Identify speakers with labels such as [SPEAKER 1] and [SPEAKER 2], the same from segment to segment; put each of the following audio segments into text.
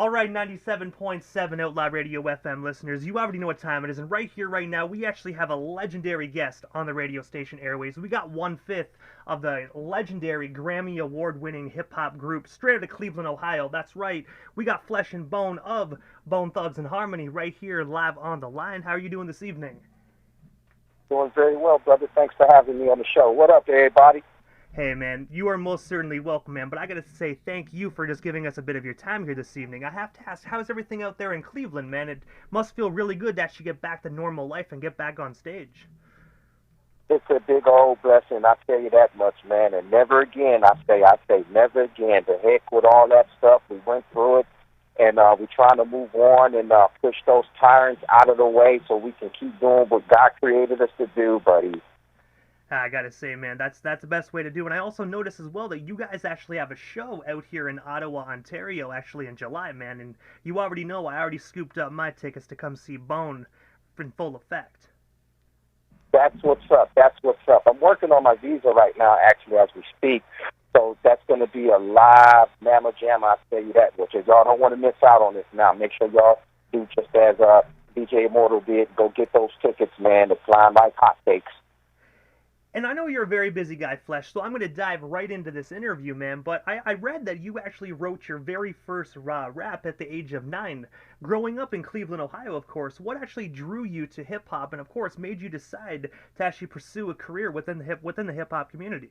[SPEAKER 1] All right, 97.7 Outlaw Radio FM listeners, you already know what time it is, and right here, right now, we actually have a legendary guest on the radio station airways. We got 1/5 of the legendary Grammy Award-winning hip-hop group straight out of Cleveland, Ohio. That's right, we got Flesh and Bone of Bone Thugs and Harmony right here live on the line. How are you doing this evening?
[SPEAKER 2] Doing very well, brother. Thanks for having me on the show. What up, everybody?
[SPEAKER 1] Hey, man, you are most certainly welcome, man, but I gotta say thank you for just giving us a bit of your time here this evening. I have to ask, how's everything out there in Cleveland, man? It must feel really good to actually get back to normal life and get back on stage.
[SPEAKER 2] It's a big old blessing, I tell you that much, man. And never again, I say never again. The heck with all that stuff. We went through it, and we're trying to move on and push those tyrants out of the way so we can keep doing what God created us to do, buddy.
[SPEAKER 1] I gotta say, man, that's the best way to do it. And I also noticed as well that you guys actually have a show out here in Ottawa, Ontario, actually in July, man. And you already know I already scooped up my tickets to come see Bone in full effect.
[SPEAKER 2] That's what's up. That's what's up. I'm working on my visa right now, actually, as we speak. So that's going to be a live Mamma Jam, I tell you that, which is y'all don't want to miss out on this now. Make sure y'all do just as DJ Immortal did. Go get those tickets, man. It's flying like hotcakes.
[SPEAKER 1] And I know you're a very busy guy, Flesh, so I'm going to dive right into this interview, man, but I read that you actually wrote your very first rap at the age of 9. Growing up in Cleveland, Ohio, of course, what actually drew you to hip-hop and, of course, made you decide to actually pursue a career within the hip-hop community?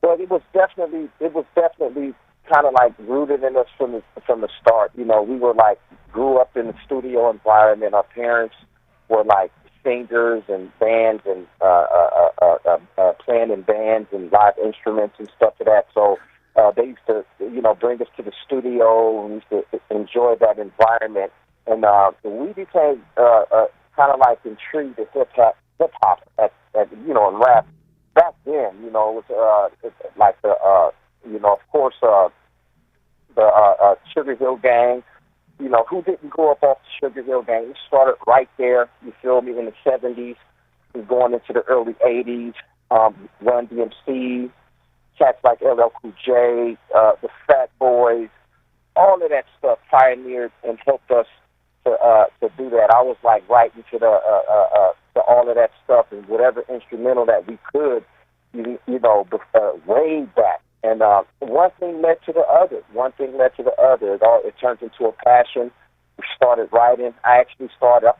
[SPEAKER 2] Well, it was definitely kind of like rooted in us from the start. You know, we were like, grew up in the studio environment. Our parents were like singers and bands and playing in bands and live instruments and stuff like that. So they used to, bring us to the studio, and we used to enjoy that environment. And we became kind of like intrigued with hip hop and rap. Back then, it was like of course, the Sugar Hill Gang. Who didn't grow up off the Sugar Hill Gang? It started right there, you feel me, in the 70s and going into the early 80s. Run DMC, cats like LL Cool J, the Fat Boys, all of that stuff pioneered and helped us to do that. I was like right into the all of that stuff and whatever instrumental that we could, way back. And one thing led to the other. It turned into a passion. We started writing. I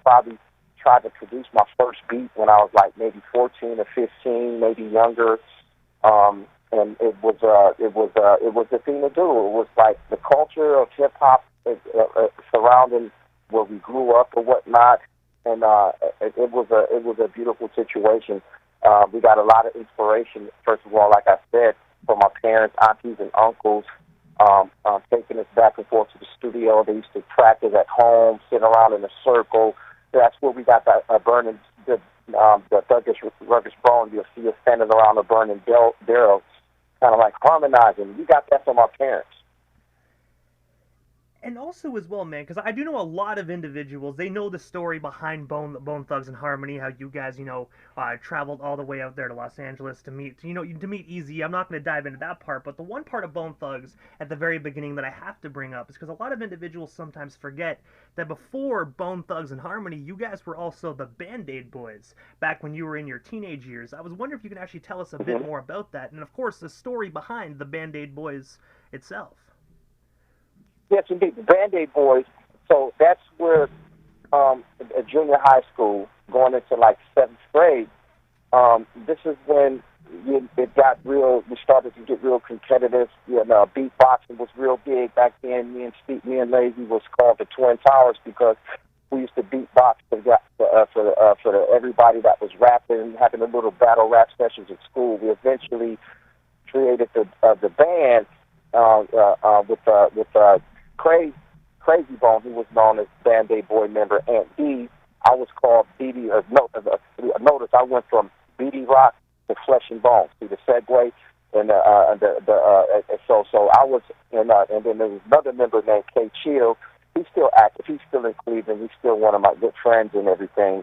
[SPEAKER 2] probably tried to produce my first beat when I was like maybe 14 or 15, maybe younger. And it was the thing to do. It was like the culture of hip hop surrounding where we grew up or whatnot. And it was a beautiful situation. We got a lot of inspiration. First of all, like I said, from my parents, aunties, and uncles, taking us back and forth to the studio. They used to practice at home, sit around in a circle. That's where we got that burning, the Rugged Bone. You'll see us standing around a burning barrel, kind of like harmonizing. We got that from our parents.
[SPEAKER 1] And also as well, man, because I do know a lot of individuals, they know the story behind Bone Thugs and Harmony, how you guys, traveled all the way out there to Los Angeles to meet Easy. I'm not going to dive into that part, but the one part of Bone Thugs at the very beginning that I have to bring up is because a lot of individuals sometimes forget that before Bone Thugs and Harmony, you guys were also the Band-Aid Boys back when you were in your teenage years. I was wondering if you can actually tell us a bit more about that, and of course the story behind the Band-Aid Boys itself.
[SPEAKER 2] Yes, indeed, the Band-Aid Boys. So that's where at junior high school, going into like 7th grade, this is when it got real. We started to get real competitive. Beatboxing was real big back then. Me and Lazy was called the Twin Towers because we used to beatbox for everybody that was rapping, having a little battle rap sessions at school. We eventually created the band with Crazy Bone, who was known as Band-Aid Boy member, and I was called BD. Notice I went from BD Rock to Flesh and Bone. See the segue, and so I was, and then there was another member named T.H.U.G.S. He's still active. He's still in Cleveland. He's still one of my good friends and everything.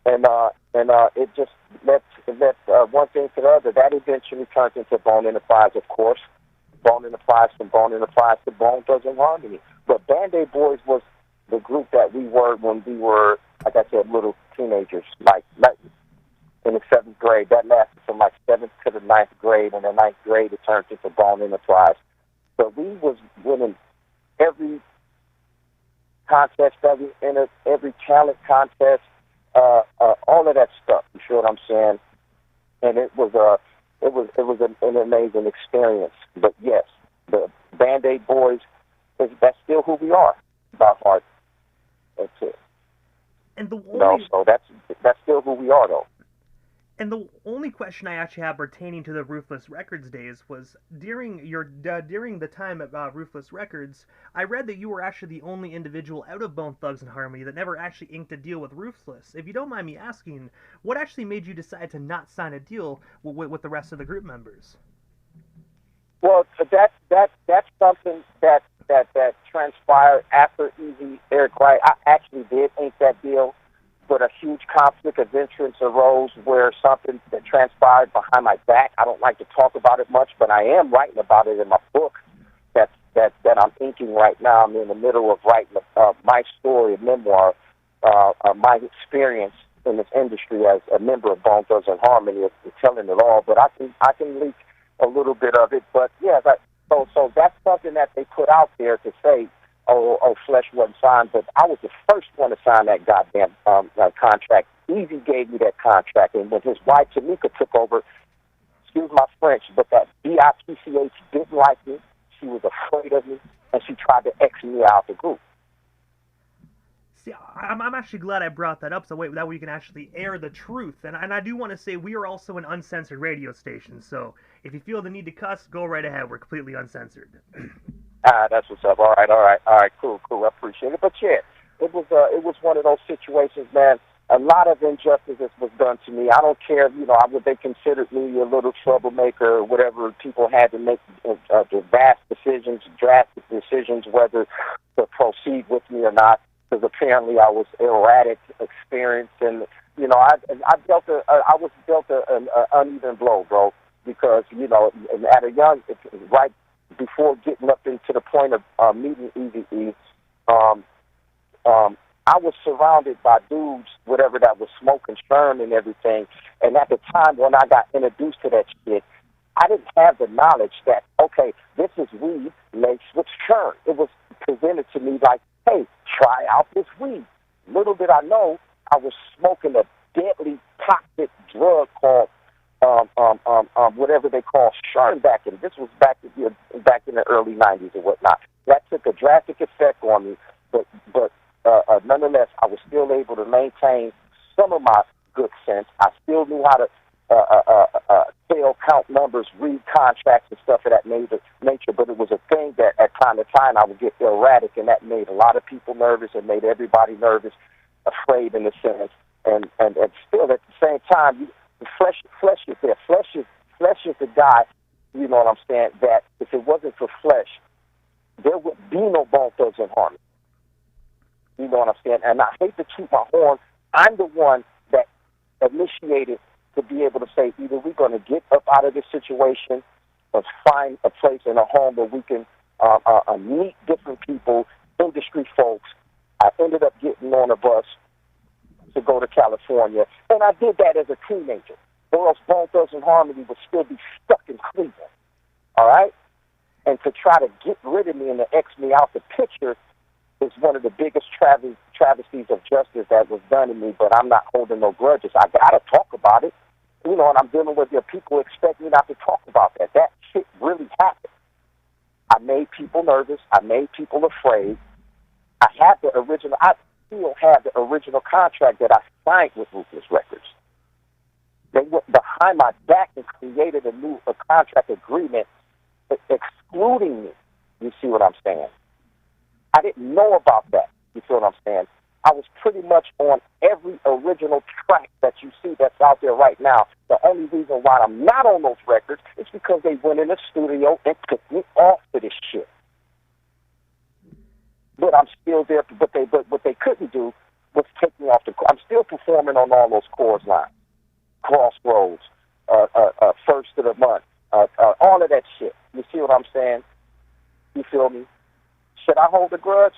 [SPEAKER 2] And it just led one thing to the other. That eventually turned into Bone Enterprise, of course. Bone in the Prize, from Bone in the Prize to Bone Thugs and Harmony. But Band-Aid Boys was the group that we were when we were, like I said, little teenagers, like in the 7th grade. That lasted from like 7th to the 9th grade. In the 9th grade, it turned into Bone in the Prize. So we was winning every contest, every talent contest, all of that stuff. You feel what I'm saying? And it was an amazing experience. But yes, the Band-Aid Boys, that's still who we are by heart. That's it.
[SPEAKER 1] And the only,
[SPEAKER 2] no, so that's still who we are, though.
[SPEAKER 1] And the only question I actually have pertaining to the Ruthless Records days was during the time at Ruthless Records, I read that you were actually the only individual out of Bone Thugs and Harmony that never actually inked a deal with Ruthless. If you don't mind me asking, what actually made you decide to not sign a deal with the rest of the group members?
[SPEAKER 2] Well, that's something that transpired after Easy Eric Wright. I actually did ink that deal, but a huge conflict of interest arose where something that transpired behind my back. I don't like to talk about it much, but I am writing about it in my book that I'm inking right now. I'm in the middle of writing my story, a memoir, my experience in this industry as a member of Bone Thugs and Harmony, telling it all. But I can leak a little bit of it. But yeah, so that's something that they put out there to say, oh, Flesh wasn't signed, but I was the first one to sign that goddamn contract. Easy gave me that contract, and when his wife Tamika took over, excuse my French, but that B-I-T-C-H didn't like me. She was afraid of me, and she tried to X me out the group.
[SPEAKER 1] See, I'm actually glad I brought that up, so that way you can actually air the truth. And I do want to say we are also an uncensored radio station, so if you feel the need to cuss, go right ahead. We're completely uncensored.
[SPEAKER 2] That's what's up. All right, cool. I appreciate it. But yeah, it was one of those situations, man. A lot of injustices was done to me. I don't care, they considered me a little troublemaker or whatever. People had to make the vast decisions, drastic decisions, whether to proceed with me or not. Because apparently I was erratic, experienced, and I was dealt an uneven blow, bro. Because at a young, right before getting up into the point of meeting Eazy-E, I was surrounded by dudes, whatever that was smoking Sherm and everything. And at the time when I got introduced to that shit, I didn't have the knowledge that, okay, this is weed mixed with Sherm. It was presented to me like, hey, try out this weed. Little did I know, I was smoking a deadly toxic drug called whatever they call Sherm back in. This was back in the early 90s or whatnot. That took a drastic effect on me, but nonetheless, I was still able to maintain some of my good sense. I still knew how to sell, count numbers, read contracts and stuff of that nature, but it was a thing that at time to time I would get erratic, and that made a lot of people nervous and made everybody nervous, afraid in a sense. And still at the same time, the flesh is there. Flesh is the guy, you know what I'm saying, that if it wasn't for Flesh, there would be no Bone Thugs and Harmony. You know what I'm saying? And I hate to toot my horn. I'm the one that initiated to be able to say either we're going to get up out of this situation or find a place in a home where we can meet different people, industry folks. I ended up getting on a bus to go to California, and I did that as a teenager, or else Bone Thugs and Harmony would still be stuck in Cleveland, all right? And to try to get rid of me and to X me out the picture is one of the biggest travesties of justice that was done to me, but I'm not holding no grudges. I got to talk about it, and I'm dealing with your people expect me not to talk about that. That shit really happened. I made people nervous. I made people afraid. I had the original. I still have the original contract that I signed with Ruthless Records. They went behind my back and created a contract agreement excluding me. You see what I'm saying? I didn't know about that. You see what I'm saying? I was pretty much on every original track that you see that's out there right now. The only reason why I'm not on those records is because they went in the studio and took me off for this shit. But I'm still there. But what they couldn't do was take me off the. I'm still performing on all those CKOR's lines, Crossroads, First of the Month, all of that shit. You see what I'm saying? You feel me? Should I hold a grudge?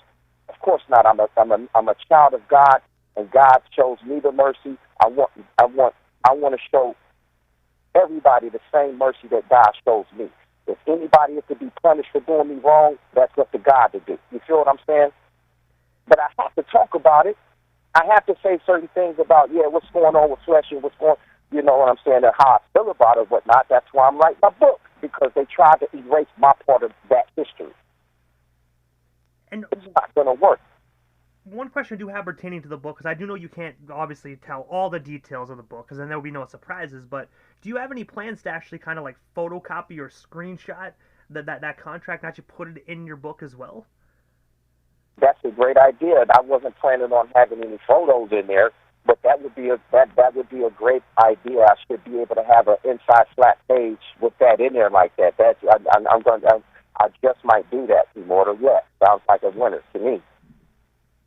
[SPEAKER 2] Of course not. I'm a child of God, and God shows me the mercy. I want to show everybody the same mercy that God shows me. If anybody is to be punished for doing me wrong, that's up to God to do. You feel what I'm saying? But I have to talk about it. I have to say certain things about, what's going on with Flesh and what's going, you know what I'm saying, and how I feel about it, whatnot. That's why I'm writing my book, because they tried to erase my part of that history.
[SPEAKER 1] And
[SPEAKER 2] it's not going to work.
[SPEAKER 1] One question I do have pertaining to the book, because I do know you can't obviously tell all the details of the book, because then there will be no surprises, but do you have any plans to actually kind of like photocopy or screenshot that contract and actually put it in your book as well?
[SPEAKER 2] That's a great idea. I wasn't planning on having any photos in there, but that would be a great idea. I should be able to have an inside flat page with that in there like that. I just might do that, Immortal. Yeah, sounds like a winner to me.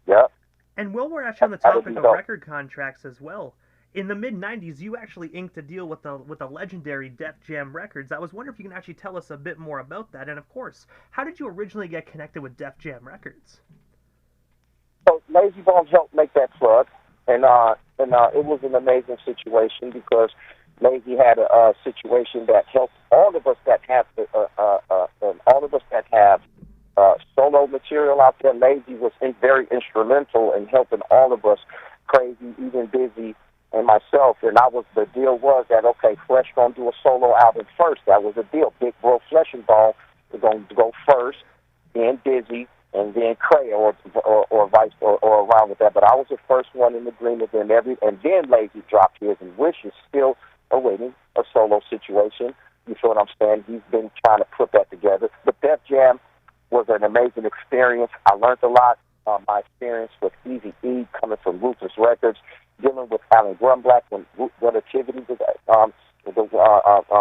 [SPEAKER 2] Yep.
[SPEAKER 1] And while we're actually on the topic of record contracts as well, in the mid-'90s, you actually inked a deal with the legendary Def Jam Records. I was wondering if you can actually tell us a bit more about that, and of course, how did you originally get connected with Def Jam Records?
[SPEAKER 2] So Lazy Bones helped make that plug, and it was an amazing situation because Lazy had a situation that helped all of us that have solo material out there. Lazy was very instrumental in helping all of us, Crazy, even Busy, and myself. And the deal was that, okay, Fresh gonna do a solo album first. That was the deal. Big Bro Flesh and Bone was gonna go first, then Busy, and then Cray, or around with that. But I was the first one in agreement. And then Lazy dropped his, and Wish is still awaiting a solo situation. You feel what I'm saying? He's been trying to put that together. But Def Jam was an amazing experience. I learned a lot. My experience with Eazy-E coming from Ruthless Records, dealing with Alan Grunblatt when Relativity was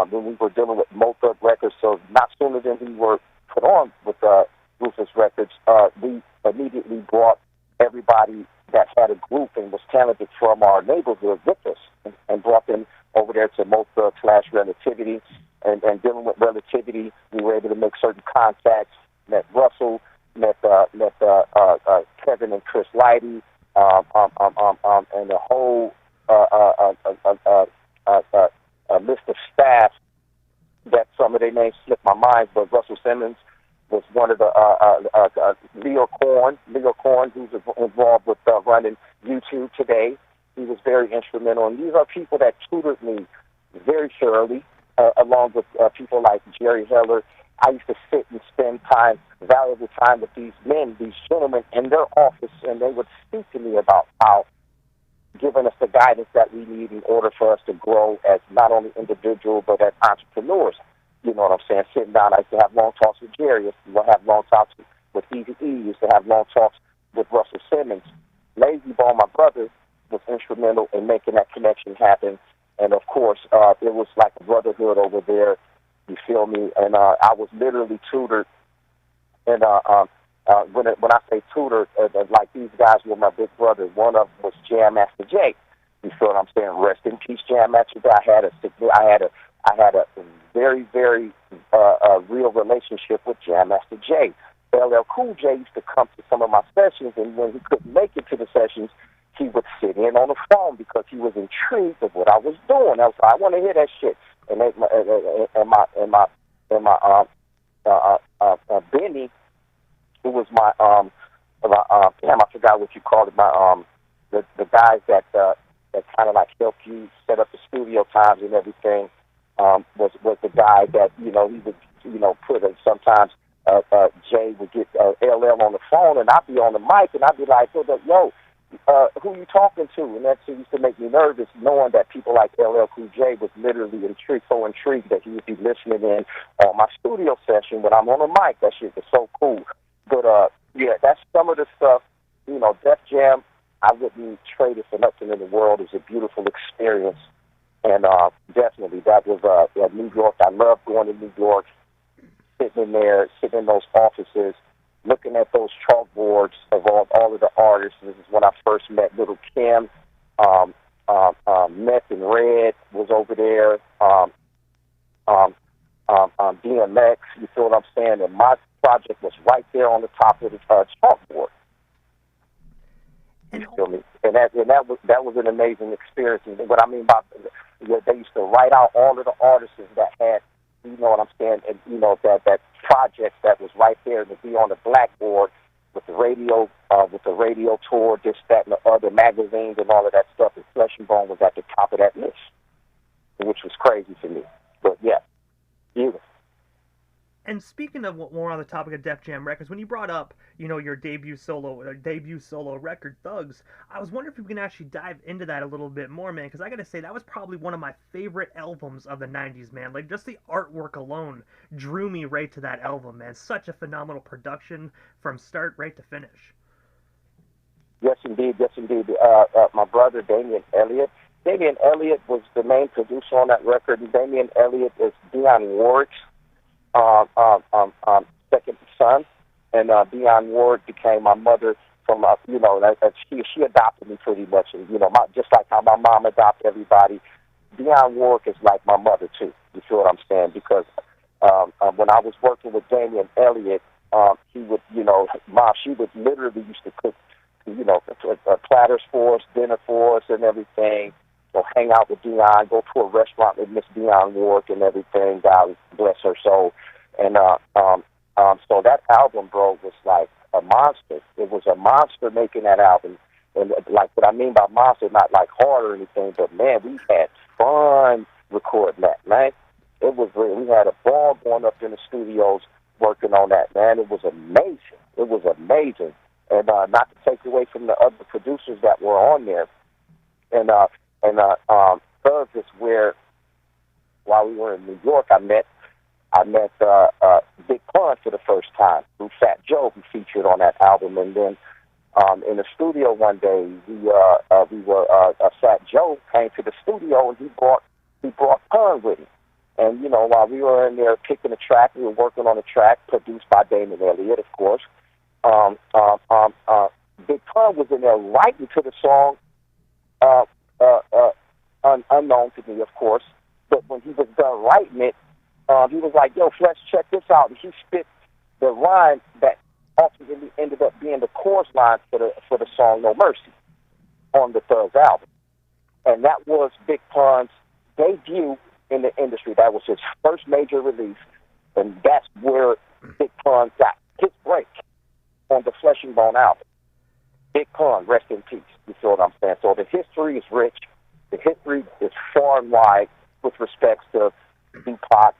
[SPEAKER 2] when we were dealing with Mothug Records. So not sooner than we were put on with Ruthless Records, we immediately brought everybody that had a group and was talented from our neighborhood with us, and brought them over there to Mothug/Relativity. And dealing with Relativity, we were able to make certain contacts. Met Russell, met Kevin and Chris Lighty, and the whole list of staff that some of their names slip my mind, but Russell Simmons was one of the Leo Korn, who's involved with running YouTube today. He was very instrumental, and these are people that tutored me very thoroughly, along with people like Jerry Heller. I used to sit and spend valuable time with these men, these gentlemen in their office, and they would speak to me about how giving us the guidance that we need in order for us to grow as not only individuals but as entrepreneurs. You know what I'm saying? Sitting down, I used to have long talks with Jerry. I used to have long talks with Eazy-E. Used to have long talks with Russell Simmons. Lazy Bone, my brother, was instrumental in making that connection happen. And, of course, it was like a brotherhood over there. You feel me? And I was literally tutored. And when I say tutored, like these guys were my big brothers. One of them was Jam Master Jay. You feel what I'm saying? Rest in peace, Jam Master Jay. I had a very, very real relationship with Jam Master Jay. LL Cool J used to come to some of my sessions, and when he couldn't make it to the sessions, he would sit in on the phone because he was intrigued of what I was doing. I was like, I want to hear that shit. And Benny, who was my damn, I forgot what you called it. The guys that kind of like helped you set up the studio times and everything. Was the guy that he would put sometimes Jay would get LL on the phone, and I'd be on the mic, and I'd be like, yo, who you talking to? And that used to make me nervous, knowing that people like LL Cool J was literally so intrigued that he would be listening in on my studio session when I'm on the mic. That shit was so cool. But yeah, that's some of the stuff. Def Jam, I wouldn't trade it for nothing in the world. It's a beautiful experience. And definitely, that was New York. I love going to New York, sitting in there, sitting in those offices, looking at those chalkboards of all of the artists. This is when I first met Little Kim. Meth and Red was over there. DMX. You feel what I'm saying? And my project was right there on the top of the chalkboard. You
[SPEAKER 1] And
[SPEAKER 2] feel me? And that was an amazing experience. And what I mean by they used to write out all of the artists that had, you know what I'm saying, and you know that project that was right there to be on the blackboard with the radio tour, this, that, and the other magazines and all of that stuff. And Flesh and Bone was at the top of that list, which was crazy for me. But yeah, beautiful.
[SPEAKER 1] And speaking of more on the topic of Def Jam records, when you brought up, you know, your debut solo record, Thugs, I was wondering if we can actually dive into that a little bit more, man. Because I gotta say that was probably one of my favorite albums of the '90s, man. Like just the artwork alone drew me right to that album, man. Such a phenomenal production from start right to finish.
[SPEAKER 2] Yes, indeed. Yes, indeed. My brother Damian Elliott. Damian Elliott was the main producer on that record. And Damian Elliott is Dionne Warwick's second son, and Dionne Warwick became my mother from she adopted me pretty much, and just like how my mom adopted everybody, Dionne Warwick is like my mother too. You feel what I'm saying? Because when I was working with Damian Elliott, he would mom she would literally used to cook platters for us, dinner for us, and everything. Go hang out with Dionne, go to a restaurant with Miss Dionne Warwick and everything. God bless her soul. And so that album, bro, was like a monster. It was a monster making that album. And like what I mean by monster, not like hard or anything, but man, we had fun recording that, man. It was we had a ball going up in the studios working on that, man. It was amazing. It was amazing. And not to take away from the other producers that were on there. And Thugs is where, while we were in New York, I met Big Pun for the first time through Fat Joe, who featured on that album. And then in the studio one day, Fat Joe came to the studio and he brought Pun with him. And while we were in there picking a track, we were working on a track produced by Damon Elliott, of course. Big Pun was in there writing to the song. Unknown to me, of course, but when he was done writing it, he was like, "Yo, Flesh, check this out." And he spit the line that ultimately ended up being the chorus line for the song "No Mercy" on the Thugs album, and that was Big Pun's debut in the industry. That was his first major release, and that's where Big Pun got his break on the Flesh and Bone album. Big Pun, rest in peace. You feel what I'm saying? So the history is rich. The history is far and wide with respects to Tupac,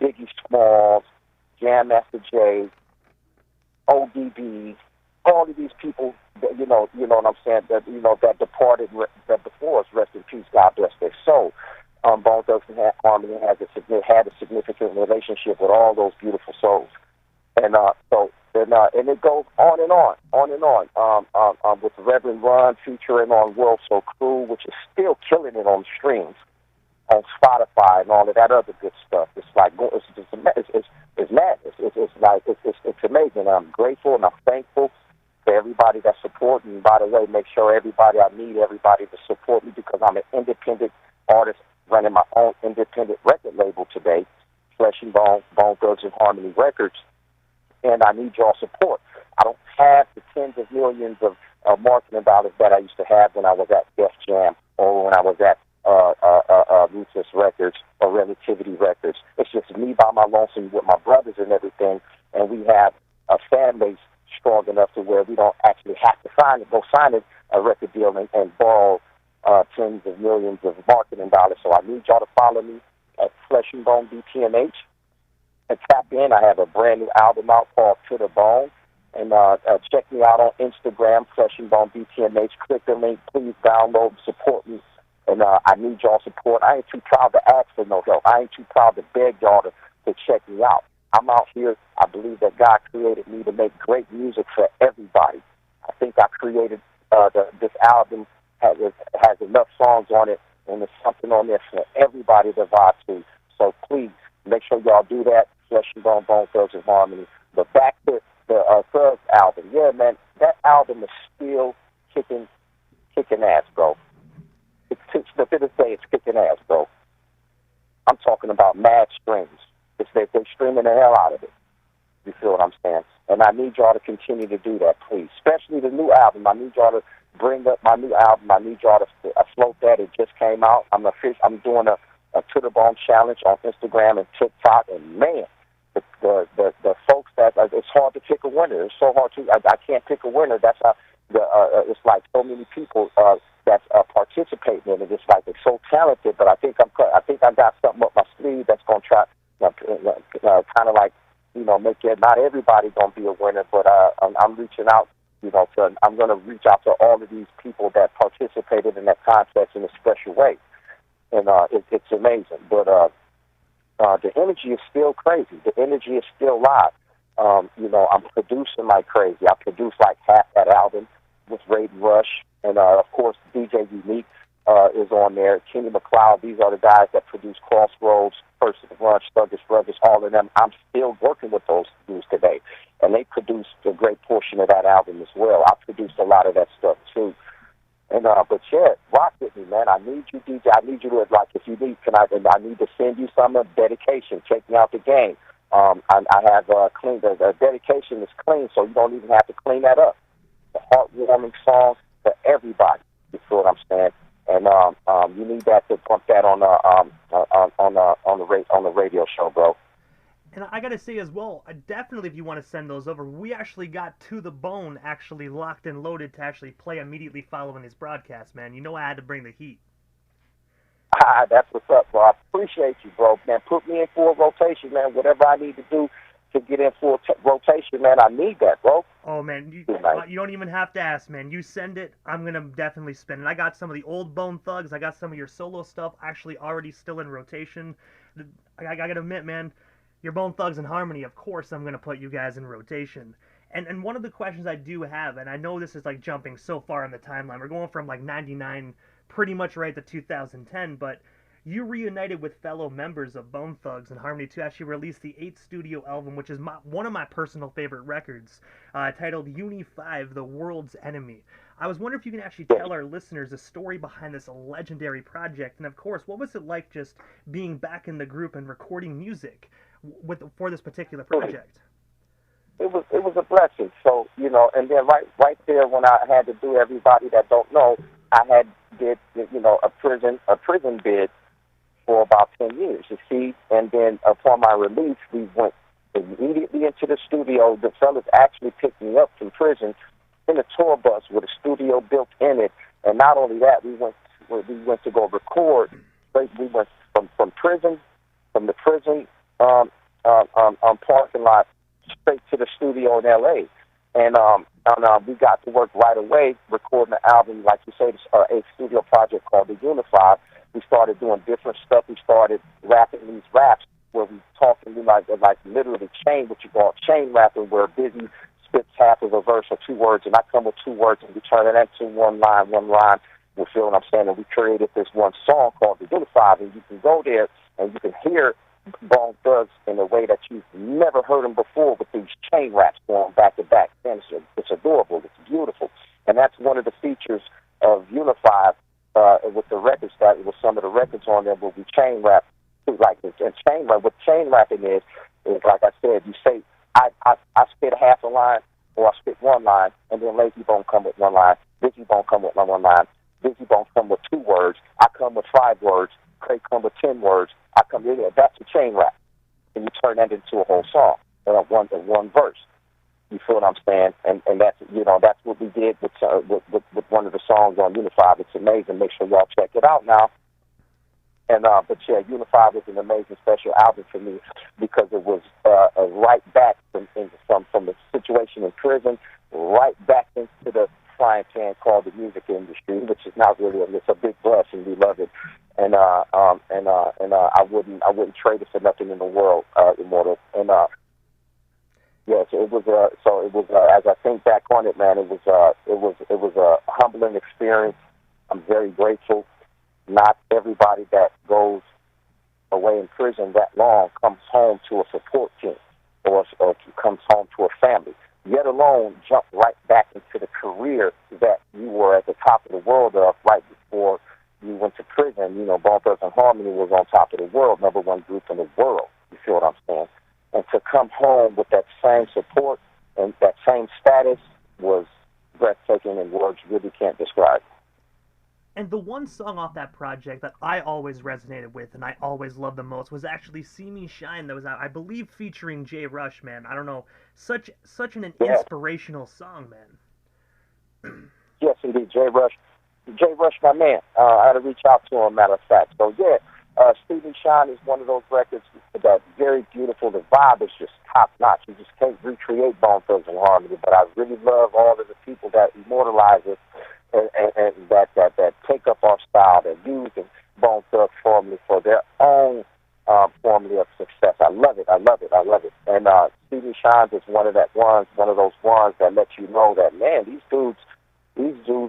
[SPEAKER 2] Biggie Smalls, Jam Master Jay, ODB, all of these people. That, you know what I'm saying. That departed that before us. Rest in peace. God bless their soul. Bone Thugs and Harmony had a significant relationship with all those beautiful souls, and and it goes on and on, with Reverend Run featuring on World So Cruel, which is still killing it on streams, on Spotify and all of that other good stuff. It's like it's madness. It's amazing. I'm grateful and I'm thankful for everybody that's supporting. And by the way, make sure I need everybody to support me because I'm an independent artist running my own independent record label today, Flesh and Bone Thugs and Harmony Records. And I need y'all support. I don't have the tens of millions of marketing dollars that I used to have when I was at Def Jam or when I was at Ruthless Records or Relativity Records. It's just me by my lonesome with my brothers and everything, and we have a fan base strong enough to where we don't actually have to go sign a record deal and borrow tens of millions of marketing dollars. So I need y'all to follow me at Flesh and Bone BTMH. And tap in. I have a brand new album out called To The Bone. And check me out on Instagram, Flesh and Bone BTMH. Click the link. Please download, support me. And I need y'all support. I ain't too proud to ask for no help. I ain't too proud to beg y'all to check me out. I'm out here. I believe that God created me to make great music for everybody. I think I created this album has enough songs on it, and there's something on there for everybody to vibe to. So please, make sure y'all do that. Flesh and Bone, Bone Thugs and Harmony. But back to the Thugs album. Yeah, man, that album is still kicking ass, bro. To this day, it's kicking ass, bro. I'm talking about mad strings. screaming the hell out of it. You feel what I'm saying? And I need y'all to continue to do that, please. Especially the new album. I need y'all to bring up my new album. I need y'all to float that. It just came out. I'm doing a to the bone challenge on Instagram and TikTok. And man, the folks that it's hard to pick a winner. It's so hard to. I can't pick a winner. That's how it's like so many people that's participating in it. It's like they're so talented. But I think I got something up my sleeve that's gonna try kind of like, you know, make it. Not everybody gonna be a winner, but I'm reaching out. You know, I'm gonna reach out to all of these people that participated in that contest in a special way, and it's amazing. But the energy is still crazy. The energy is still live. You know, I'm producing like crazy. I produced like half that album with Raid Rush, and of course DJ Unique is on there. Kenny McLeod. These are the guys that produce Crossroads, Person Lunch, Sluggish Brothers, all of them. I'm still working with those dudes today, and they produced a great portion of that album as well. I produced a lot of that stuff too. And but yeah, rock with me, man. I need you, DJ. I need you to, like, if you need, I need to send you some dedication. Take me out the game. I have clean. The dedication is clean, so you don't even have to clean that up. The heartwarming song for everybody. You feel what I'm saying? And you need that to pump that on the radio show, bro.
[SPEAKER 1] And I gotta say as well, definitely if you want to send those over, we actually got To the Bone actually locked and loaded to actually play immediately following his broadcast, man. You know I had to bring the heat.
[SPEAKER 2] That's what's up, bro. I appreciate you, bro. Man, put me in for a rotation, man. Whatever I need to do to get in for a rotation, man, I need that, bro.
[SPEAKER 1] Oh, man, you don't even have to ask, man. You send it, I'm going to definitely spin it. I got some of the old Bone Thugs. I got some of your solo stuff actually already still in rotation. I got to admit, man, your Bone Thugs and Harmony, of course I'm going to put you guys in rotation. And one of the questions I do have, and I know this is like jumping so far in the timeline, we're going from like 99 pretty much right to 2010, but you reunited with fellow members of Bone Thugs and Harmony to actually release the 8th studio album, which is one of my personal favorite records, titled Uni 5, The World's Enemy. I was wondering if you can actually tell our listeners the story behind this legendary project, and of course, what was it like just being back in the group and recording music for this particular project?
[SPEAKER 2] It was a blessing. So, you know, and then right there when I had to do, everybody that don't know, I did, you know, a prison bid for about 10 years, you see. And then upon my release, we went immediately into the studio. The fellas actually picked me up from prison in a tour bus with a studio built in it. And not only that, we went to go record. We went from the prison parking lot straight to the studio in L.A. And we got to work right away recording the album, like you say, a studio project called The Unified. We started doing different stuff. We started rapping these raps where we talking, we like literally what you call chain rapping, where Busy spits half of a verse or 2 words, and I come with 2 words, and we turn it into one line. You feel what I'm saying? And we created this one song called The Unified, and you can go there and you can hear Bone Thugs in a way that you've never heard them before, with these chain raps going back to back. And it's adorable. It's beautiful. And that's one of the features of Unified with the records, that with some of the records on there where we chain rap. Like, and chain rap, what chain rapping is like I said, you say, I spit half a line, or I spit one line, and then Lazy Bone come with one line, Busy Bone come with one line, Busy Bone come with 2 words, I come with 5 words, Craig come with 10 words, I come in there. That's a chain rap. And you turn that into a whole song, one verse. You feel what I'm saying? And that's, you know, that's what we did with one of the songs on Unified. It's amazing. Make sure y'all check it out now. And but yeah, Unified was an amazing special album for me, because it was right back from the situation in prison, right back into the frying pan called the music industry, which is not really it's a big blessing. We love it, and I wouldn't trade it for nothing in the world, Immortal. And yes, it was as I think back on it, man, it was a humbling experience. I'm very grateful. Not everybody that goes away in prison that long comes home to a support team or comes home to a family, yet alone jump right back into the career that you were at the top of the world of right before you went to prison. You know, Bone Thugs and Harmony was on top of the world, #1 group in the world. You feel what I'm saying? and to come home with that same support and that same status was breathtaking, and words really can't describe.
[SPEAKER 1] And the one song off that project that I always resonated with and I always loved the most was actually "See Me Shine," that was out, I believe, featuring Jay Rush. Man, I don't know, such an
[SPEAKER 2] Yeah.
[SPEAKER 1] inspirational song, man.
[SPEAKER 2] Yes, indeed, Jay Rush, my man. I had to reach out to him, matter of fact. So yeah, Stevie Shine is one of those records that's very beautiful. The vibe is just top notch. You just can't recreate Bone Thugs and Harmony, but I really love all of the people that immortalize it and that take up our style, that use the Bone Thugs formula for their own formula of success. I love it. I love it. I love it. And Stevie Shine is one of those ones that let you know that, man, these dudes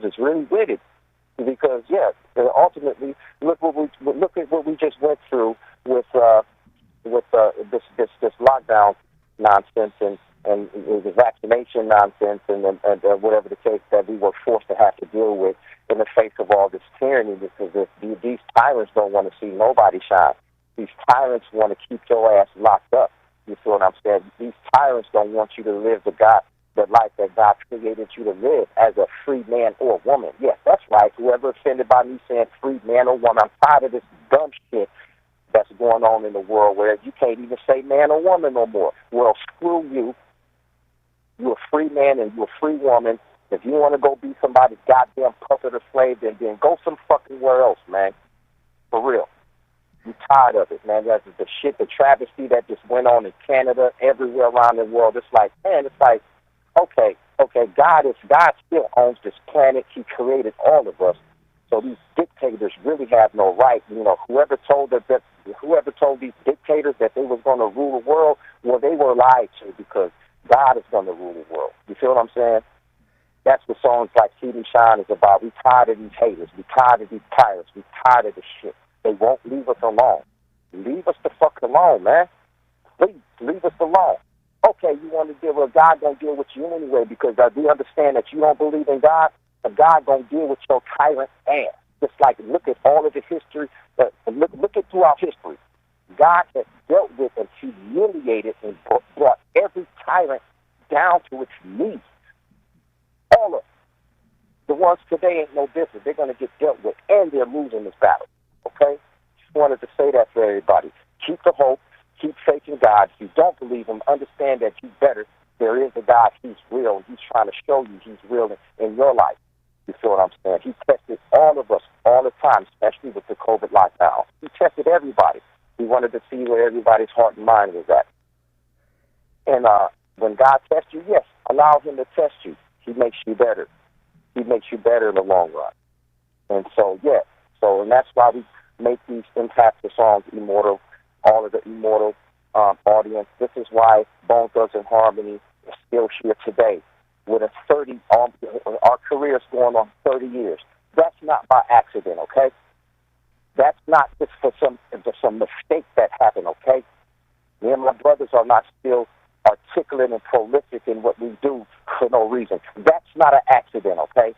[SPEAKER 2] is really with it. Because ultimately, look at what we just went through with this lockdown nonsense and the vaccination nonsense and whatever the case that we were forced to have to deal with in the face of all this tyranny. Because these tyrants don't want to see nobody shine. These tyrants want to keep your ass locked up. You feel what I'm saying? These tyrants don't want you to live the life that God created you to live as a free man or woman. Yes, that's right. Whoever offended by me saying free man or woman, I'm tired of this dumb shit that's going on in the world where you can't even say man or woman no more. Well, screw you. You're a free man and you're a free woman. If you want to go be somebody's goddamn puppet or slave, then go some fucking where else, man. For real. I'm tired of it, man. That's the shit, the travesty that just went on in Canada, everywhere around the world. It's like, man, okay, God still owns this planet. He created all of us. So these dictators really have no right. You know, whoever told these dictators that they was going to rule the world, well, they were lied to, because God is going to rule the world. You feel what I'm saying? That's what songs like "See Me Shine" is about. We tired of these haters. We tired of these pirates. We tired of this shit. They won't leave us alone. Leave us the fuck alone, man. Please, leave us alone. Okay, you want to deal with God, gonna deal with you anyway, because we understand that you don't believe in God, but God gonna deal with your tyrant ass. Just like, look at all of the history. Look at throughout history. God has dealt with and humiliated and brought every tyrant down to its knees. All of them. The ones today ain't no different. They're gonna get dealt with, and they're losing this battle. Okay? Just wanted to say that for everybody. Keep the hope. Keep faith in God. If you don't believe him, understand that you better. There is a God. He's real. He's trying to show you he's real in your life. You feel what I'm saying? He tested all of us all the time, especially with the COVID lockdown. He tested everybody. He wanted to see where everybody's heart and mind was at. And when God tests you, yes, allow him to test you. He makes you better. He makes you better in the long run. And so, and that's why we make these impactful songs immortal. All of the immortal audience. This is why Bone Thugs and Harmony is still here today with our careers going on 30 years. That's not by accident, okay? That's not just for some mistake that happened, okay? Me and my brothers are not still articulate and prolific in what we do for no reason. That's not an accident, okay?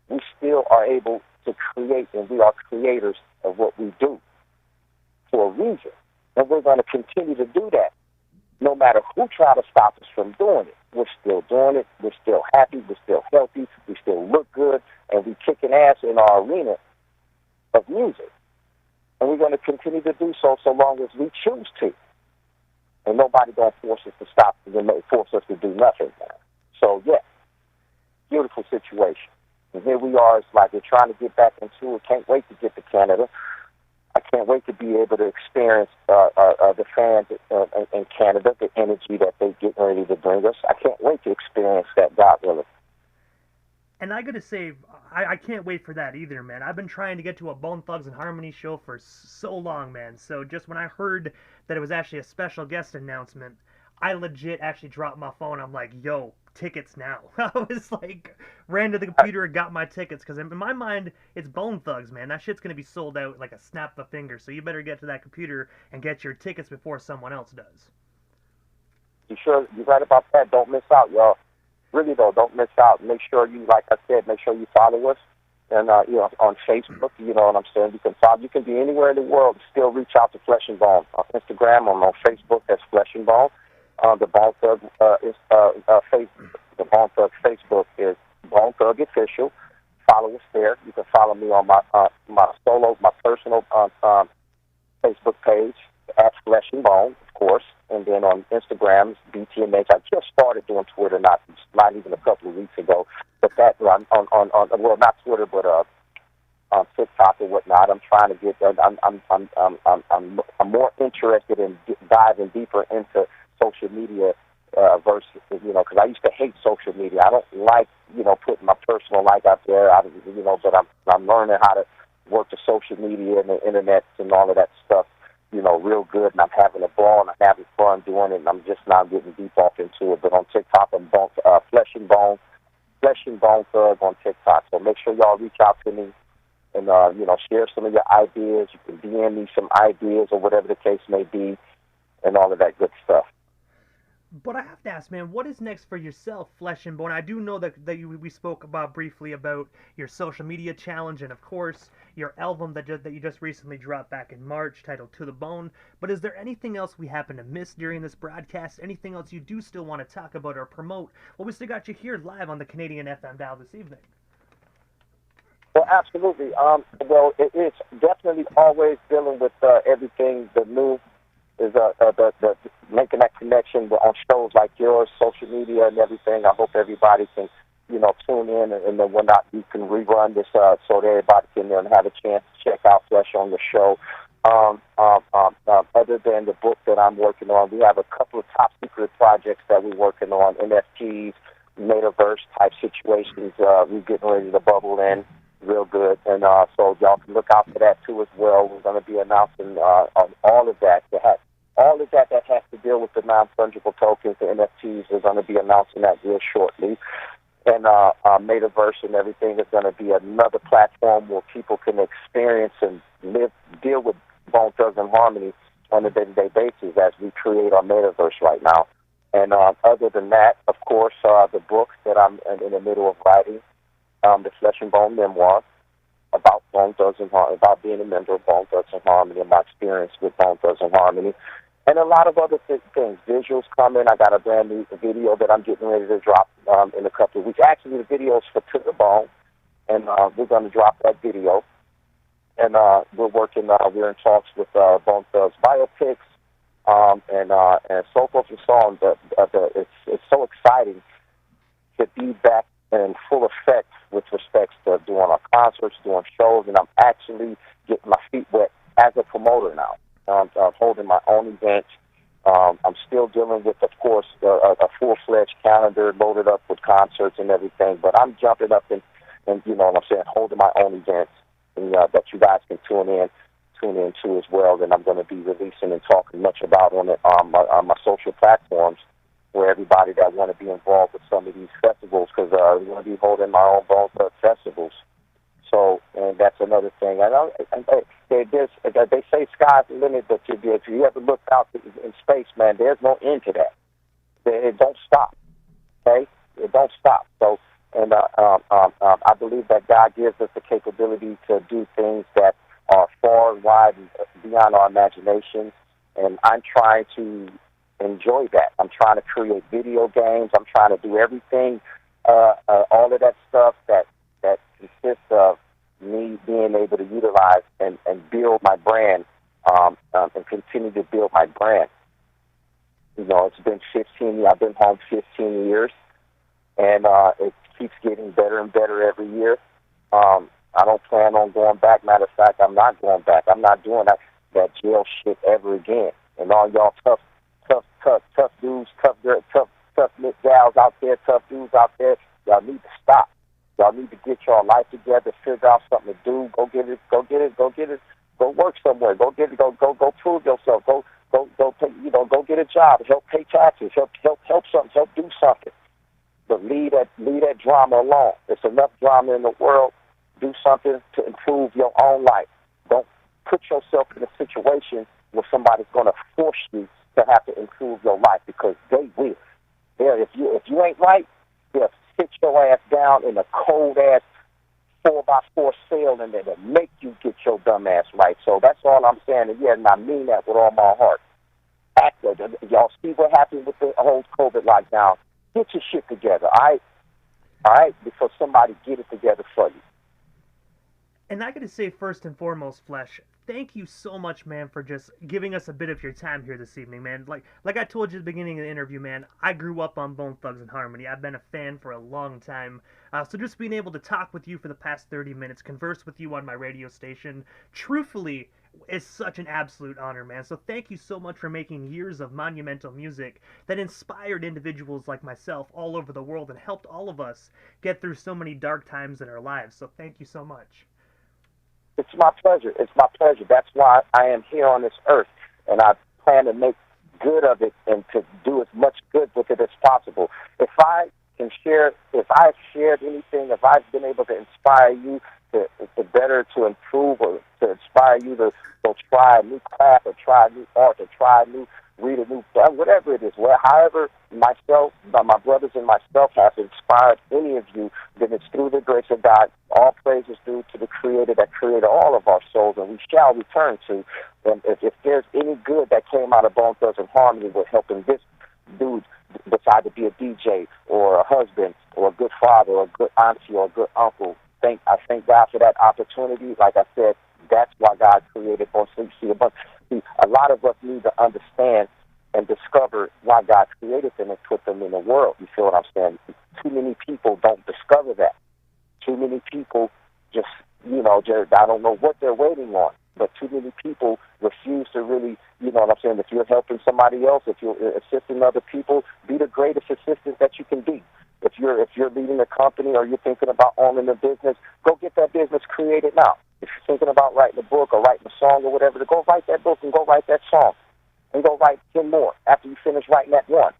[SPEAKER 2] We still are able to create, and we are creators of what we do for a reason. And we're going to continue to do that no matter who try to stop us from doing it. We're still doing it. We're still happy. We're still healthy. We still look good. And we're kicking ass in our arena of music. And we're going to continue to do so long as we choose to. And nobody going to force us to stop, force us to do nothing, man. So, beautiful situation. And here we are. It's like we're trying to get back into it. Can't wait to get to Canada. I can't wait to be able to experience the fans in Canada, the energy that they get ready to bring us. I can't wait to experience that, God willing.
[SPEAKER 1] And I gotta say, I can't wait for that either, man. I've been trying to get to a Bone Thugs and Harmony show for so long, man. So just when I heard that it was actually a special guest announcement, I legit actually dropped my phone. I'm like, yo, tickets now. I was like, ran to the computer and got my tickets, because in my mind, it's Bone Thugs, man. That shit's going to be sold out like a snap of a finger, so you better get to that computer and get your tickets before someone else does.
[SPEAKER 2] You sure? You're right about that. Don't miss out, y'all. Really, though, don't miss out. Make sure you, like I said, make sure you follow us. And on Facebook, you know what I'm saying. You can follow. You can be anywhere in the world and still reach out to Flesh and Bone. On Instagram, on Facebook, that's Flesh and Bone. The Bone Thug is Facebook. The Bone Thug Facebook is Bone Thug Official. Follow us there. You can follow me on my personal Facebook page at Flesh and Bone, of course, and then on Instagram, BTMH. I just started doing Twitter, not even a couple of weeks ago, but that on well, not Twitter, but on TikTok or whatnot. I'm trying to get. I'm more interested in diving deeper into social media versus because I used to hate social media. I don't like putting my personal life out there. But I'm learning how to work the social media and the internet and all of that stuff. Real good, and I'm having a ball, and I'm having fun doing it, and I'm just not getting deep off into it. But on TikTok, I'm Flesh and Bone Thug on TikTok. So make sure y'all reach out to me and, share some of your ideas. You can DM me some ideas or whatever the case may be and all of that good stuff.
[SPEAKER 1] But I have to ask, man, what is next for yourself, Flesh and Bone? I do know that we spoke about briefly about your social media challenge and, of course, your album that you just recently dropped back in March titled To the Bone. But is there anything else we happen to miss during this broadcast? Anything else you do still want to talk about or promote? Well, we still got you here live on the Canadian FM dial this evening.
[SPEAKER 2] Well, absolutely. Well, it's definitely always dealing with everything the new is the making that connection on shows like yours, social media and everything. I hope everybody can, tune in and then whatnot. You can rerun this so that everybody can have a chance to check out Flesh on your show. Other than the book that I'm working on, we have a couple of top secret projects that we're working on, NFTs, Metaverse type situations. We're getting ready to bubble in real good. And so y'all can look out for that too as well. We're going to be announcing on all of that. All of that has to deal with the non-fungible tokens, the NFTs. We're going to be announcing that real shortly. And Metaverse and everything is going to be another platform where people can experience and deal with Bone Thugs and Harmony on a day-to-day basis as we create our Metaverse right now. And other than that, of course, the book that I'm in the middle of writing, the Flesh and Bone Memoirs, about Bone Thugs and Harmony, about being a member of Bone Thugs and Harmony and my experience with Bone Thugs and Harmony. And a lot of other things. Visuals coming. I got a brand new video that I'm getting ready to drop in a couple of weeks. Actually, the video's for To the Bone, and we're going to drop that video. And we're in talks with Bone Thugs biopics and so forth and so on. It's so exciting to be back in full effect with respect to doing our concerts, doing shows, and I'm actually getting my feet wet as a promoter now. I'm holding my own events. I'm still dealing with, of course, a full-fledged calendar loaded up with concerts and everything, but I'm jumping up and holding my own events and, that you guys can tune in to as well, and I'm going to be releasing and talking much about on my social platforms for everybody that want to be involved with some of these festivals, because we're going to be holding my own Bone Thug festivals. So, and that's another thing. They say sky's the limit, but if you ever look out in space, man, there's no end to that. It don't stop. Okay, it don't stop. So, and I believe that God gives us the capability to do things that are far and wide and beyond our imagination. And I'm trying to enjoy that. I'm trying to create video games. I'm trying to do everything, all of that stuff that consists of me being able to utilize and build my brand and continue to build my brand. It's been 15 years. I've been home 15 years, and it keeps getting better and better every year. I don't plan on going back. Matter of fact, I'm not going back. I'm not doing that jail shit ever again. And all y'all tough dudes, tough gals out there, tough dudes out there, y'all need to stop. Y'all need to get your life together, figure out something to do. Go get it. Go work somewhere. Go prove yourself. Go get a job. Help pay taxes. Help something. Help do something. But leave that drama alone. There's enough drama in the world. Do something to improve your own life. Don't put yourself in a situation where somebody's going to force you to have to improve your life, because they will. If you ain't right, they'll sit your ass down in a cold ass 4x4 sale in there to make you get your dumb ass right. So that's all I'm saying. And yeah, and I mean that with all my heart. Y'all see what happened with the whole COVID lockdown. Get your shit together, all right? All right? Before somebody get it together for you.
[SPEAKER 1] And I gotta say, first and foremost, Flesh, thank you so much, man, for just giving us a bit of your time here this evening, man. Like I told you at the beginning of the interview, man, I grew up on Bone Thugs and Harmony. I've been a fan for a long time. So just being able to talk with you for the past 30 minutes, converse with you on my radio station, truthfully, is such an absolute honor, man. So thank you so much for making years of monumental music that inspired individuals like myself all over the world and helped all of us get through so many dark times in our lives. So thank you so much.
[SPEAKER 2] It's my pleasure. It's my pleasure. That's why I am here on this earth, and I plan to make good of it and to do as much good with it as possible. If I can share, if I've shared anything, if I've been able to inspire you to better, to improve, or to inspire you to go try a new craft or try a new art or try a new, read a new, whatever it is, however myself, my brothers and myself have inspired any of you, then it's through the grace of God. All praise is due to the Creator that created all of our souls, and we shall return to. And if there's any good that came out of Bone Thugs and Harmony with helping this dude decide to be a DJ or a husband or a good father or a good auntie or a good uncle, I thank God for that opportunity. Like I said, that's why God created Bone Thugs. See, a lot of us need to understand and discover why God created them and put them in the world. You feel what I'm saying? Too many people don't discover that. Too many people just, I don't know what they're waiting on, but too many people refuse to really, you know what I'm saying? If you're helping somebody else, if you're assisting other people, be the greatest assistant that you can be. If you're leading a company or you're thinking about owning a business, go get that business created now. If you're thinking about writing a book or writing a song or whatever, go write that book and go write that song. And go write 10 more after you finish writing that one.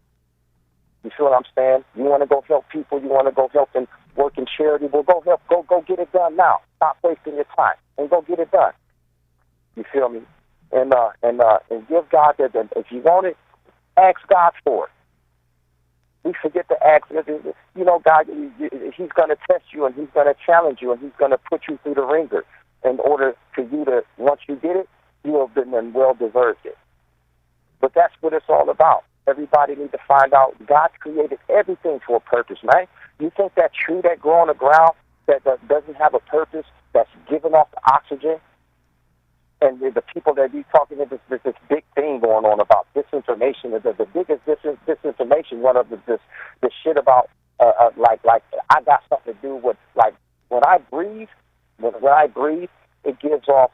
[SPEAKER 2] You feel what I'm saying? You want to go help people, you want to go help and work in charity, well, go help, go get it done now. Stop wasting your time and go get it done. You feel me? And give God that. If you want it, ask God for it. We forget to ask. God, He's going to test you and He's going to challenge you and He's going to put you through the ringer in order for you to, once you get it, you have been and well deserved it. But that's what it's all about. Everybody needs to find out God created everything for a purpose, man. You think that tree that grows on the ground that doesn't have a purpose, that's giving off the oxygen, and the people that you talking to, there's this big thing going on about disinformation. The biggest disinformation, one of this shit about like I got something to do with, like, when I breathe, it gives off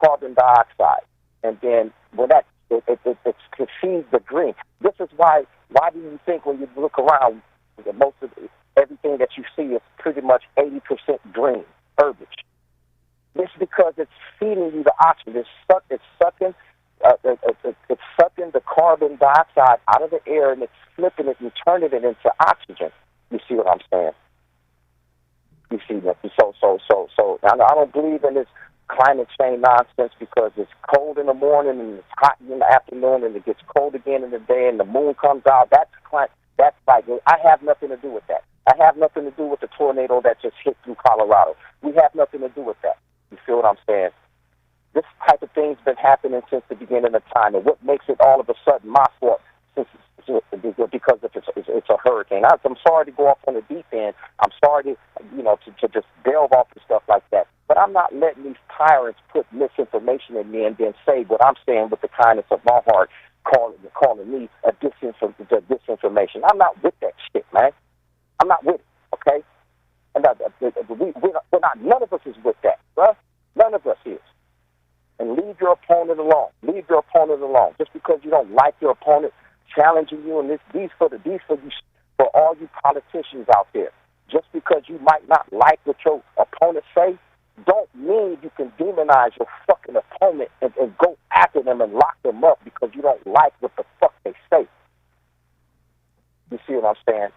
[SPEAKER 2] carbon dioxide, and then when that it feeds the green. This is why do you think when you look around, most of everything that you see is pretty much 80% green, herbage? It's because it's feeding you the oxygen. It's sucking the carbon dioxide out of the air, and it's flipping it and turning it into oxygen. You see what I'm saying? You see that? So I don't believe in this climate change nonsense, because it's cold in the morning and it's hot in the afternoon and it gets cold again in the day and the moon comes out. That's like, I have nothing to do with that. I have nothing to do with the tornado that just hit through Colorado. We have nothing to do with that. You feel what I'm saying? This type of thing's been happening since the beginning of time, and what makes it all of a sudden my fault because it's a hurricane. I'm sorry to go off on the deep end. I'm sorry to just delve off and stuff like that. But I'm not letting these tyrants put misinformation in me and then say what I'm saying with the kindness of my heart, calling me a disinformation. I'm not with that shit, man. I'm not with it, okay? And we're not, none of us is with that, bruh. None of us is. And leave your opponent alone. Leave your opponent alone. Just because you don't like your opponent challenging you, and these for all you politicians out there. Just because you might not like what your opponent say, don't mean you can demonize your fucking opponent and go after them and lock them up because you don't like what the fuck they say. You see what I'm saying?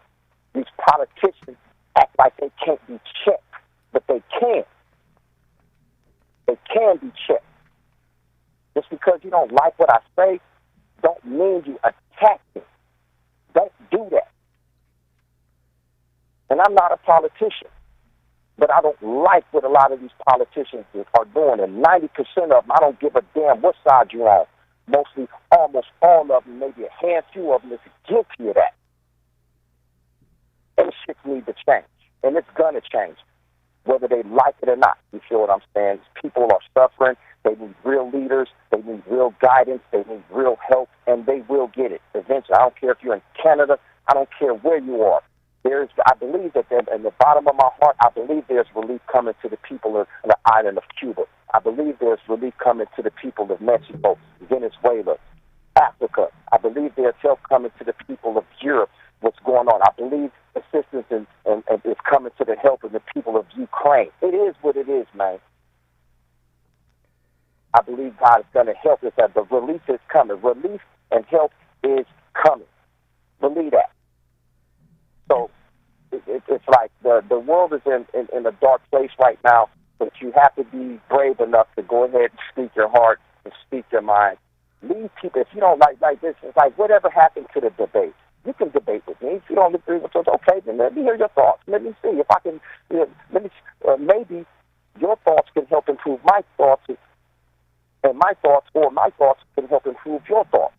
[SPEAKER 2] These politicians act like they can't be checked, but they can. They can be checked. Just because you don't like what I say, don't mean you attack me. Don't do that. And I'm not a politician. But I don't like what a lot of these politicians are doing, and 90% of them, I don't give a damn what side you're on. Mostly, almost all of them, maybe a handful of them is guilty of that. And shit needs to change, and it's gonna change, whether they like it or not. You feel what I'm saying? People are suffering. They need real leaders. They need real guidance. They need real help, and they will get it eventually. I don't care if you're in Canada. I don't care where you are. I believe that in the bottom of my heart, I believe there's relief coming to the people of the island of Cuba. I believe there's relief coming to the people of Mexico, Venezuela, Africa. I believe there's help coming to the people of Europe. What's going on? I believe assistance is coming to the help of the people of Ukraine. It is what it is, man. I believe God is going to help us. That the relief is coming. Relief and help is coming. Believe that. So it's like the world is in a dark place right now, but you have to be brave enough to go ahead and speak your heart and speak your mind. Leave people, if you don't like this, it's like whatever happened to the debate. You can debate with me. If you don't agree with us, okay, then let me hear your thoughts. Let me see if I can, maybe your thoughts can help improve my thoughts, and my thoughts can help improve your thoughts.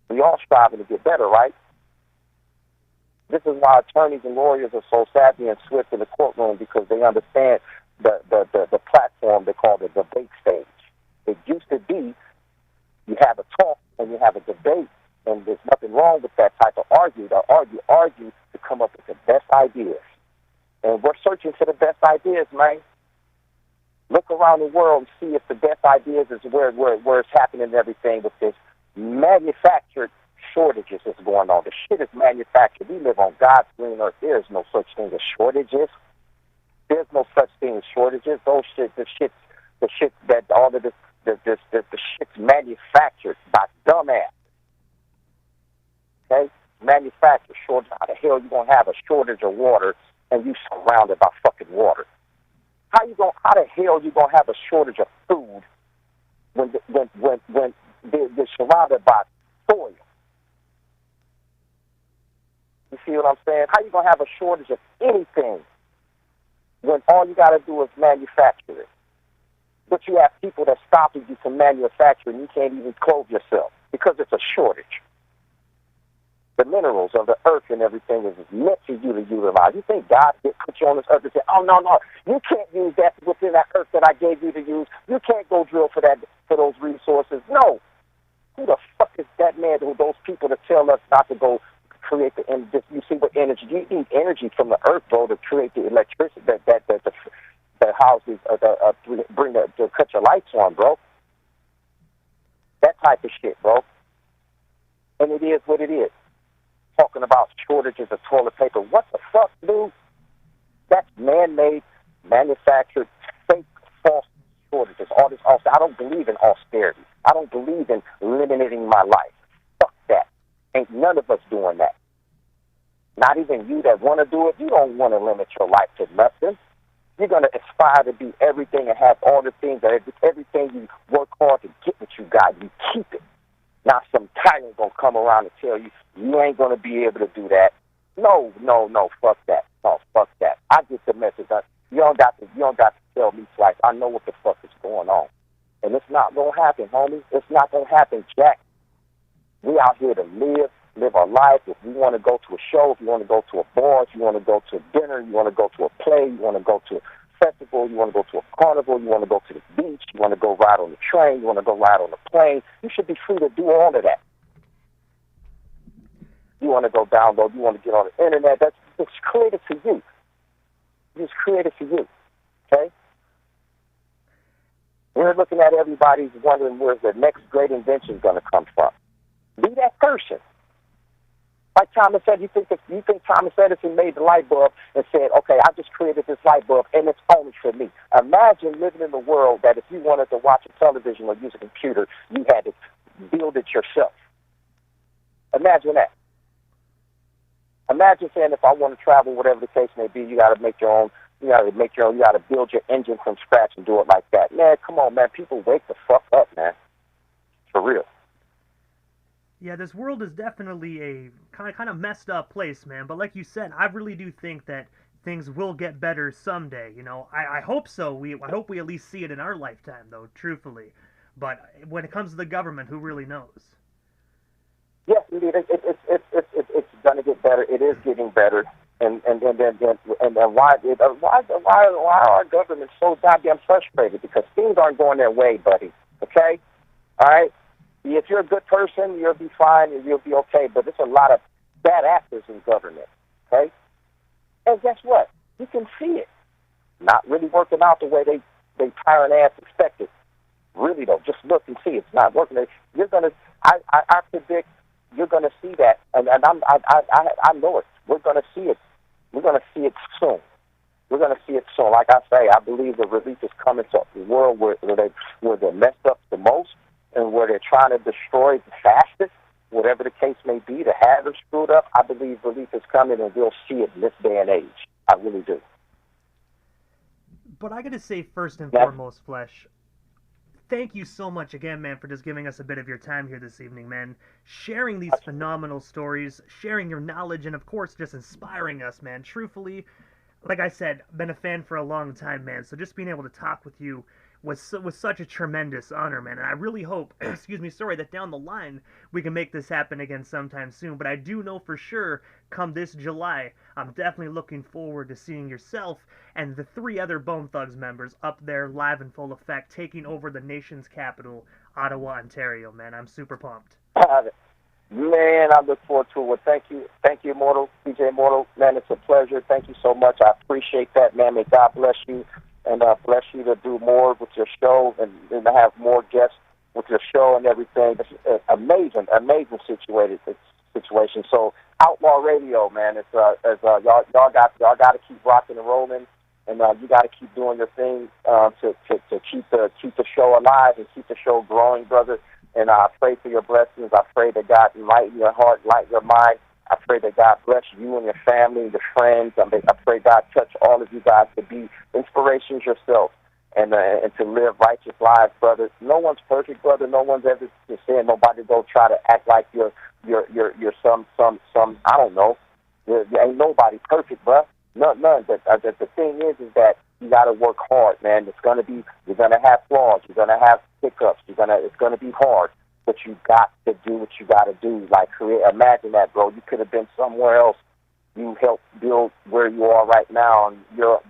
[SPEAKER 2] We all striving to get better, right? This is why attorneys and lawyers are so savvy and swift in the courtroom, because they understand the platform they call the debate stage. It used to be you have a talk and you have a debate, and there's nothing wrong with that type of argue. To argue to come up with the best ideas. And we're searching for the best ideas, man. Look around the world and see if the best ideas is where it's happening and everything with this manufactured shortages that's going on. The shit is manufactured. We live on God's green earth. There is no such thing as shortages. There's no such thing as shortages. The shit that all of this, the shit's manufactured by dumbass. Okay? Manufactured. Shortage. How the hell you gonna have a shortage of water and you surrounded by fucking water? How the hell you gonna have a shortage of food when they're surrounded by soil? You see what I'm saying? How you gonna have a shortage of anything when all you gotta do is manufacture it? But you have people that's stopping you from manufacturing. You can't even clothe yourself because it's a shortage. The minerals of the earth and everything is meant for you to utilize. You think God did put you on this earth and say, "Oh no, you can't use that within that earth that I gave you to use. You can't go drill for those resources." No. Who the fuck is that man? Those people that tell us not to go create the energy? You see what energy? You need energy from the earth, bro, to create the electricity that houses to cut your lights on, bro. That type of shit, bro. And it is what it is. Talking about shortages of toilet paper. What the fuck, dude? That's man-made, manufactured, fake, false shortages. All this. I don't believe in austerity. I don't believe in eliminating my life. Fuck that. Ain't none of us doing that. Not even you that want to do it. You don't want to limit your life to nothing. You're going to aspire to be everything and have all the things, everything you work hard to get what you got. You keep it. Now some tyrant going to come around and tell you, you ain't going to be able to do that. No, fuck that. No, fuck that. I get the message. You don't got to tell me twice. I know what the fuck is going on. And it's not going to happen, homie. It's not going to happen, Jack. We out here to live our life. If you want to go to a show, if you want to go to a bar, if you want to go to a dinner, you want to go to a play, you want to go to a festival, you want to go to a carnival, you want to go to the beach, you want to go ride on the train, you want to go ride on the plane, you should be free to do all of that. You want to go download, you want to get on the internet, it's created for you. It's created for you, okay? We're looking at everybody's wondering where's the next great invention going to come from. Be that person. Like Thomas said, you think Thomas Edison made the light bulb and said, okay, I just created this light bulb and it's only for me. Imagine living in a world that if you wanted to watch a television or use a computer, you had to build it yourself. Imagine that. Imagine saying if I want to travel, whatever the case may be, you got to make your own. You got to build your engine from scratch and do it like that. Man, come on, man. People wake the fuck up, man. For real.
[SPEAKER 1] Yeah, this world is definitely a kind of messed up place, man. But like you said, I really do think that things will get better someday. I hope so. I hope we at least see it in our lifetime, though, truthfully. But when it comes to the government, who really knows?
[SPEAKER 2] Yes, indeed. It's going to get better. It is getting better. And why are our government so goddamn frustrated? Because things aren't going their way, buddy. Okay, all right. If you're a good person, you'll be fine and you'll be okay. But there's a lot of bad actors in government. Okay, and guess what? You can see it not really working out the way they tyrant ass expected. Really though, just look and see it's not working. You're gonna, I predict you're gonna see that, and I know it. We're gonna see it. We're gonna see it soon. We're gonna see it soon. Like I say, I believe the relief is coming to a world where they're messed up the most and where they're trying to destroy the fastest. Whatever the case may be, the have screwed up. I believe relief is coming, and we'll see it in this day and age. I really do.
[SPEAKER 1] But I gotta say, first and foremost, Flesh, thank you so much again, man, for just giving us a bit of your time here this evening, man. Sharing these phenomenal stories, sharing your knowledge, and of course, just inspiring us, man. Truthfully, like I said, been a fan for a long time, man. So just being able to talk with you was such a tremendous honor, man. And I really hope, that down the line we can make this happen again sometime soon. But I do know for sure, come this July, I'm definitely looking forward to seeing yourself and the 3 other Bone Thugs members up there live in full effect, taking over the nation's capital, Ottawa, Ontario, man. I'm super pumped.
[SPEAKER 2] Man, I look forward to it. Well, thank you, Immortal, DJ Immortal. Man, it's a pleasure. Thank you so much. I appreciate that, man. May God bless you. And bless you to do more with your show and to have more guests with your show and everything. It's an amazing situation. So Outlaw Radio, man, it's y'all got to keep rocking and rolling, and you got to keep doing your thing to keep the show alive and keep the show growing, brother. And I pray for your blessings. I pray that God enlighten your heart, light your mind. I pray that God bless you and your family, your friends. I pray God touch all of you guys to be inspirations yourself and to live righteous lives, brother. No one's perfect, brother. No one's ever saying nobody go try to act like you're some I don't know. There ain't nobody perfect, bro. None. But the thing is that you got to work hard, man. You're gonna have flaws. You're gonna have hiccups. It's gonna be hard. But you got to do what you got to do. Like, imagine that, bro. You could have been somewhere else. You helped build where you are right now, and you're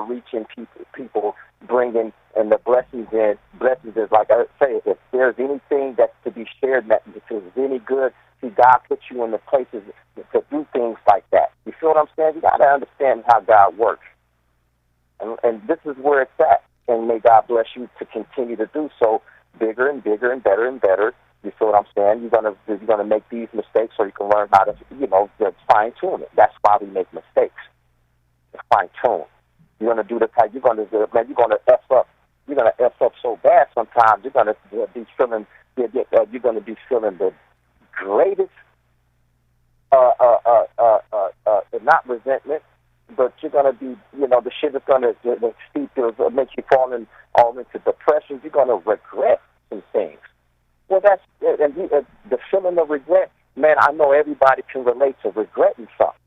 [SPEAKER 2] reaching people, bringing and the blessings in. Blessings is, like I say, if there's anything that's to be shared, if there's any good, see, God puts you in the places to do things like that. You feel what I'm saying? You got to understand how God works, and this is where it's at. And may God bless you to continue to do so. Bigger and bigger and better and better. You feel what I'm saying? You're gonna make these mistakes so you can learn how to, fine tune it. That's why we make mistakes. Fine tune. You're gonna do the type. You're gonna f up. You're gonna f up so bad sometimes. You're gonna be feeling. You're gonna be feeling the greatest, not resentment, but you're gonna be, the shit is gonna make you all into depression. You're gonna regret some things. Well, that's and the feeling of regret, man. I know everybody can relate to regretting something.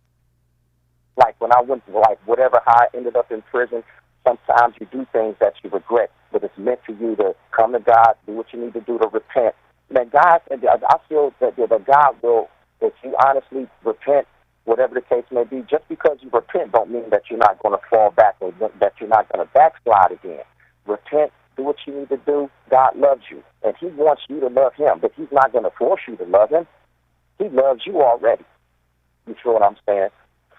[SPEAKER 2] Like when I went, whatever, how I ended up in prison. Sometimes you do things that you regret, but it's meant for you to come to God, do what you need to do to repent. Man, God, I feel that God will, if you honestly repent, whatever the case may be, just because you repent don't mean that you're not going to fall back or that you're not going to backslide again. Repent, do what you need to do. God loves you, and He wants you to love Him, but He's not going to force you to love Him. He loves you already. You feel what I'm saying?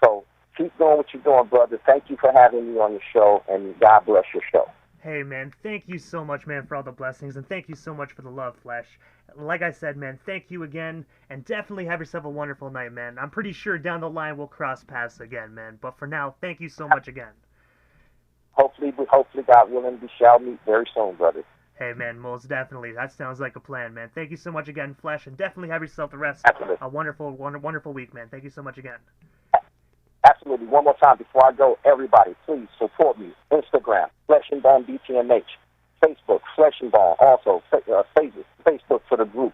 [SPEAKER 2] So keep doing what you're doing, brother. Thank you for having me on your show, and God bless your show.
[SPEAKER 1] Hey, man, thank you so much, man, for all the blessings, and thank you so much for the love, Flesh. Like I said, man, thank you again, and definitely have yourself a wonderful night, man. I'm pretty sure down the line we'll cross paths again, man, but for now, thank you so much again.
[SPEAKER 2] Hopefully, God willing, we shall meet very soon, brother.
[SPEAKER 1] Hey, man, most definitely. That sounds like a plan, man. Thank you so much again, Flesh, and definitely have yourself the rest
[SPEAKER 2] Absolutely.
[SPEAKER 1] A wonderful week, man. Thank you so much again.
[SPEAKER 2] Absolutely. One more time before I go, everybody, please support me. Instagram, Flesh and Bone BTMH. Facebook, Flesh and Bone. Also, Facebook for the group,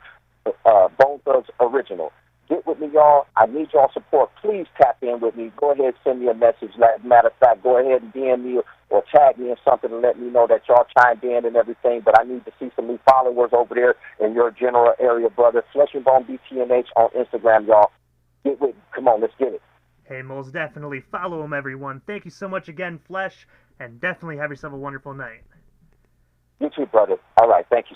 [SPEAKER 2] Bone Thugs Original. Get with me, y'all. I need y'all support. Please tap in with me. Go ahead, send me a message. Matter of fact, go ahead and DM me or tag me in something and let me know that y'all chimed in and everything. But I need to see some new followers over there in your general area, brother. Flesh and Bone BTNH on Instagram, y'all. Get with me. Come on, let's get it.
[SPEAKER 1] Hey, most definitely. Follow him, everyone. Thank you so much again, Flesh, and definitely have yourself a wonderful night.
[SPEAKER 2] You too, brother. All right, thank you.